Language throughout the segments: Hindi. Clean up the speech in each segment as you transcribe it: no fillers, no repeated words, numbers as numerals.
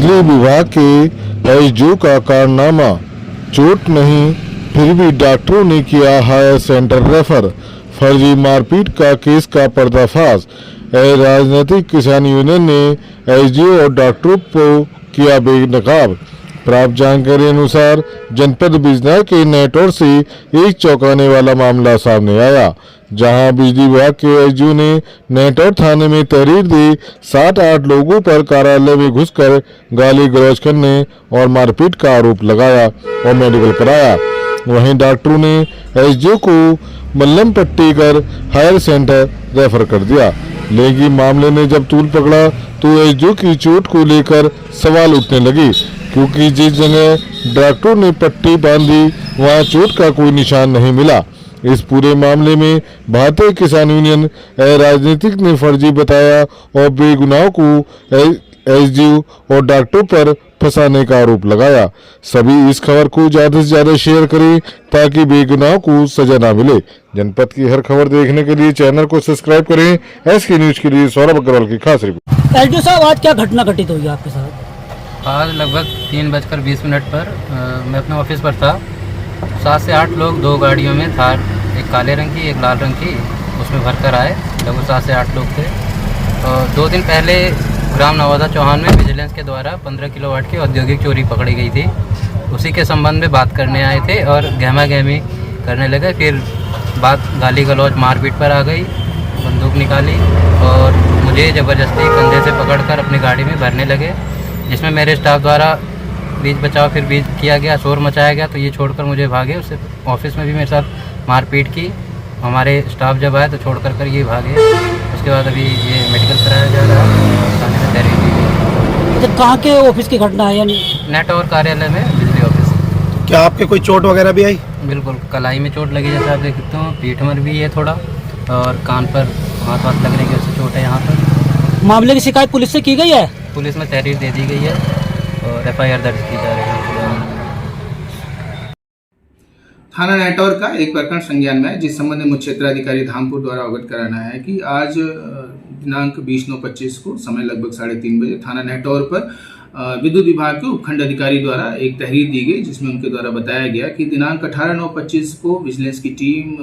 बिजली विभाग के एसडीओ का कारनामा, चोट नहीं फिर भी डॉक्टरों ने किया हायर सेंटर रेफर, फर्जी मारपीट का केस का पर्दाफाश। राजनीतिक किसान यूनियन ने एसडीओ और डॉक्टरों को किया बेनकाब। प्राप्त जानकारी अनुसार जनपद बिजनौर के नेटौर से एक चौंकाने वाला मामला सामने आया, जहां बिजली विभाग के एसडीओ ने नेटौर थाने में तहरीर दी। 7-8 लोगों पर कार्यालय में घुसकर गाली गलौज करने और मारपीट का आरोप लगाया और मेडिकल कराया। वहीं डॉक्टरों ने एसडीओ को मल्लम पट्टी कर हायर सेंटर रेफर कर दिया। लेकिन मामले ने जब तूल पकड़ा तो एसडीओ की चोट को लेकर सवाल उठने लगे, क्योंकि जिस जगह डॉक्टरों ने पट्टी बांधी वहां चोट का कोई निशान नहीं मिला। इस पूरे मामले में भारतीय किसान यूनियन राजनीतिक ने फर्जी बताया और बेगुनाहों को एसडीओ और डॉक्टरों पर फंसाने का आरोप लगाया। सभी इस खबर को ज्यादा से ज्यादा शेयर करें ताकि बेगुनाहों को सजा न मिले। जनपद की हर खबर देखने के लिए चैनल को सब्सक्राइब करें। एसके न्यूज के लिए सौरभ अग्रवाल की खास रिपोर्ट। एसडीओ साहब, आज क्या घटना घटित हुई आपके साथ? आज लगभग 3:20 पर मैं अपने ऑफिस पर था। 7 से 8 लोग 2 गाड़ियों में, थार एक काले रंग की एक लाल रंग की, उसमें भर कर आए। लगभग 7 से 8 लोग थे। और 2 दिन पहले ग्राम नवादा चौहान में विजिलेंस के द्वारा 15 किलोवाट की औद्योगिक चोरी पकड़ी गई थी। उसी के संबंध में बात करने आए थे और गहमा गहमी करने लगे। फिर बात गाली गलौज मारपीट पर आ गई, बंदूक निकाली और मुझे ज़बरदस्ती कंधे से पकड़कर अपनी गाड़ी में भरने लगे, जिसमें मेरे स्टाफ द्वारा बीच बचाव फिर बीच किया गया, शोर मचाया गया। तो ये छोड़कर मुझे भागे। उससे ऑफिस में भी मेरे साथ मारपीट की। हमारे स्टाफ जब आए तो छोड़ कर ये भागे। उसके बाद अभी ये मेडिकल कराया जा रहा है, थाने में तहरीर दी गई। अच्छा, कहाँ के ऑफिस की घटना है? यानी नेटौर कार्यालय में बिजली ऑफिस। क्या आपके कोई चोट वगैरह भी आई? बिल्कुल, कलाई में चोट लगी, जैसे आप देख सकते हो। पीठ में भी है थोड़ा, और कान पर हाथ लगने की वजह से चोट है यहाँ पर। मामले की शिकायत पुलिस से की गई है? पुलिस में तहरीर दे दी गई है और एफआईआर दर्ज की जा रही है। थाना नेटौर का एक प्रकरण संज्ञान में है, जिस संबंध में मुख्य क्षेत्राधिकारी धामपुर द्वारा अवगत कराना है कि आज दिनांक 20/9/25 को समय लगभग 3:30 बजे थाना नेटौर पर विद्युत विभाग के उपखंड अधिकारी द्वारा एक तहरीर दी गई, जिसमें उनके द्वारा बताया गया कि दिनांक 18/9/25 को विजिलेंस की टीम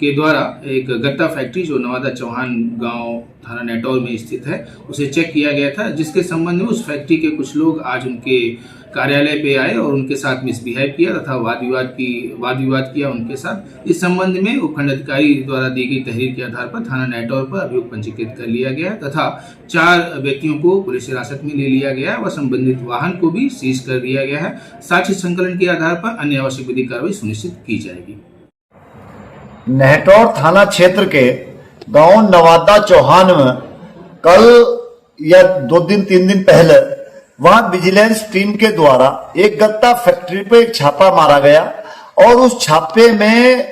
के द्वारा एक गत्ता फैक्ट्री जो नवादा चौहान गांव थाना नेटौर में स्थित है उसे चेक किया गया था, जिसके संबंध में उस फैक्ट्री के कुछ लोग आज उनके कार्यालय पे आए और उनके साथ मिसबिहेव किया तथा वाद विवाद किया उनके साथ। इस संबंध में उपखंड अधिकारी द्वारा दी गई तहरीर के आधार पर थाना नेटौर पर अभियोग पंजीकृत कर लिया गया तथा 4 व्यक्तियों को पुलिस हिरासत में ले लिया गया व संबंधित वाहन को भी सीज कर दिया गया है। साक्ष्य संकलन के आधार पर अन्य आवश्यक विधिक कार्रवाई सुनिश्चित की जाएगी। नेटौर थाना क्षेत्र के गांव नवादा चौहान में कल या 2-3 दिन पहले वहां विजिलेंस टीम के द्वारा एक गत्ता फैक्ट्री पे एक छापा मारा गया और उस छापे में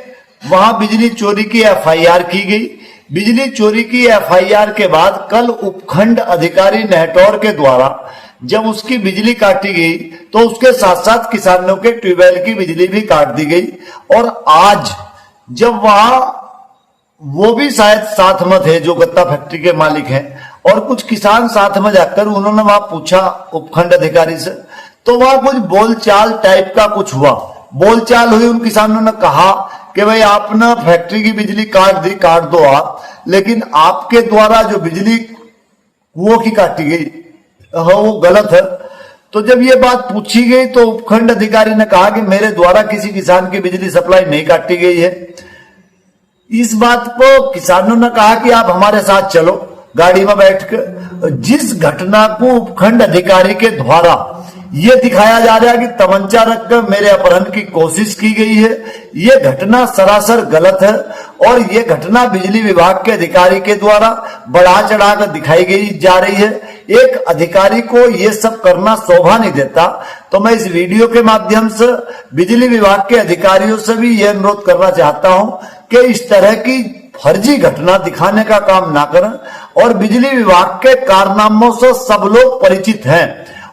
वहां बिजली चोरी की एफआईआर की गई। बिजली चोरी की एफआईआर के बाद कल उपखंड अधिकारी नेटौर के द्वारा जब उसकी बिजली काटी गई तो उसके साथ साथ किसानों के ट्यूबवेल की बिजली भी काट दी गई। और आज जब वहां वो भी शायद साथ में थे जो गत्ता फैक्ट्री के मालिक हैं और कुछ किसान साथ में जाकर उन्होंने वहां पूछा उपखंड अधिकारी से, तो वहां कुछ बोलचाल टाइप का कुछ हुआ। बोलचाल हुई, उन किसानों ने कहा कि भाई आपने फैक्ट्री की बिजली काट दो आप, लेकिन आपके द्वारा जो बिजली कुओं की काटी गई वो गलत है। तो जब ये बात पूछी गई तो उपखंड अधिकारी ने कहा कि मेरे द्वारा किसी किसान की बिजली सप्लाई नहीं काटी गई है। इस बात को किसानों ने कहा कि आप हमारे साथ चलो गाड़ी में बैठकर। जिस घटना को उपखंड अधिकारी के द्वारा ये दिखाया जा रहा है कि तमंचा रखकर मेरे अपहरण की कोशिश की गई है, ये घटना सरासर गलत है और ये घटना बिजली विभाग के अधिकारी के द्वारा बढ़ा चढ़ाकर दिखाई गई जा रही है। एक अधिकारी को ये सब करना शोभा नहीं देता। तो मैं इस वीडियो के माध्यम से बिजली विभाग के अधिकारियों से भी यह अनुरोध करना चाहता हूं कि इस तरह की फर्जी घटना दिखाने का काम ना करें। और बिजली विभाग के कारनामों से सब लोग परिचित हैं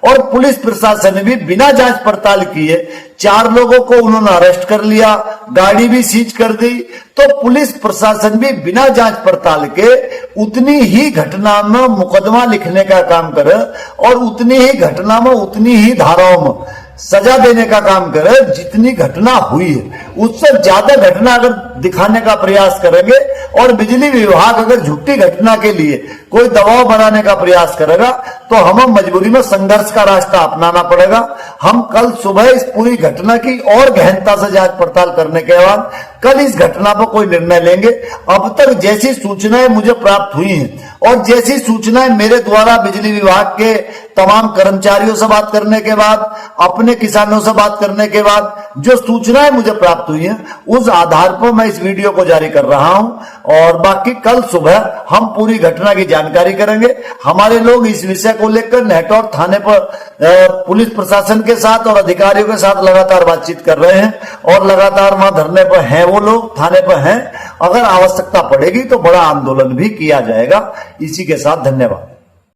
और पुलिस प्रशासन ने भी बिना जांच पड़ताल किए 4 लोगों को उन्होंने अरेस्ट कर लिया, गाड़ी भी सीज कर दी। तो पुलिस प्रशासन भी बिना जांच पड़ताल के उतनी ही घटना में मुकदमा लिखने का काम करे और उतनी ही घटना में उतनी ही धाराओं में सजा देने का काम करे जितनी घटना हुई है। उससे ज्यादा घटना अगर दिखाने का प्रयास करेंगे और बिजली विभाग अगर झूठी घटना के लिए कोई दबाव बनाने का प्रयास करेगा तो हमें मजबूरी में संघर्ष का रास्ता अपनाना पड़ेगा। हम कल सुबह इस पूरी घटना की और गहनता से जांच पड़ताल करने के बाद कल इस घटना पर कोई निर्णय लेंगे। अब तक जैसी सूचनाएं मुझे प्राप्त हुई हैं और जैसी सूचनाएं मेरे द्वारा बिजली विभाग के तमाम कर्मचारियों से बात करने के बाद, अपने किसानों से बात करने के बाद जो सूचनाएं मुझे प्राप्त हुई हैं, उस आधार पर मैं इस वीडियो को जारी कर रहा हूं और बाकी कल सुबह हम पूरी घटना की जानकारी करेंगे। हमारे लोग इस विषय को लेकर नेटवर्क थाने पर पुलिस प्रशासन के साथ और अधिकारियों के साथ लगातार बातचीत कर रहे हैं और लगातार वहां धरने पर हैं, वो लोग थाने पर हैं। अगर आवश्यकता पड़ेगी तो बड़ा आंदोलन भी किया जाएगा। इसी के साथ धन्यवाद।